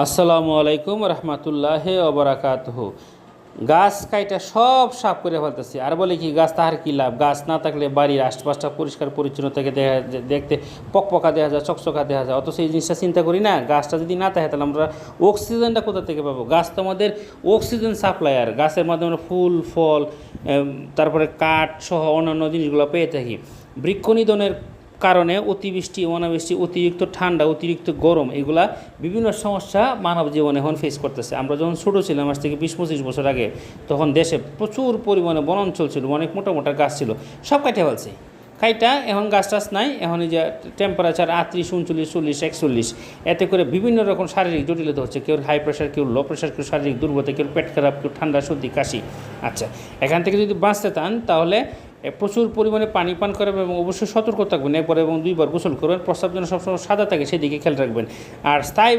আসসালামু আলাইকুম রহমতুল্লাহ ওবরাকাতুহ। গাছ কাইটা সব সাফ করে ফেলতেছি, আর বলে কি গাছ তাহার কী লাভ? গাছ না থাকলে বাড়ির আশপাশটা পরিষ্কার পরিচ্ছন্ন থেকে দেখতে পকপকা দেখা যায়, চকচকা দেখা যায়। অথচ এই জিনিসটা চিন্তা করি না, গাছটা যদি না থাকে তাহলে আমরা অক্সিজেনটা কোথা থেকে পাবো? গাছ তো আমাদের অক্সিজেন সাপ্লায়ার। গাছের মাধ্যমে আমরা ফুল ফল, তারপরে কাঠ সহ অন্যান্য জিনিসগুলো পেয়ে থাকি। বৃক্ষ নিধনের কারণে অতিবৃষ্টি, অনাবৃষ্টি, অতিরিক্ত ঠান্ডা, অতিরিক্ত গরম, এগুলা বিভিন্ন সমস্যা মানব জীবনে এখন ফেস করতেছে। আমরা যখন ছোটো ছিলাম, আজ থেকে 20-25 বছর আগে, তখন দেশে প্রচুর পরিমাণে বনাঞ্চল ছিল, অনেক মোটা মোটা গাছ ছিল, সব কাটে ফেলছে। কাইটা এখন গাছ টাছ নাই। এখন এই যে টেম্পারেচার 38, 39, 40, 41, এতে করে বিভিন্ন রকম শারীরিক জটিলতা হচ্ছে। কেউ হাই প্রেশার, কেউ লো প্রেশার, কেউ শারীরিক দুর্বলতা, কেউ পেট খারাপ, কেউ ঠান্ডা, সর্দি, কাশি। আচ্ছা, এখান থেকে যদি বাঁচতে চান তাহলে প্রচুর পরিমাণে পানি পান করবেন এবং অবশ্যই সতর্ক থাকবেন। একবার এবং দুইবার গোসল করবেন। প্রস্রাব যেন সবসময় সাদা থাকে সেদিকে খেয়াল রাখবেন। আর স্থায়ী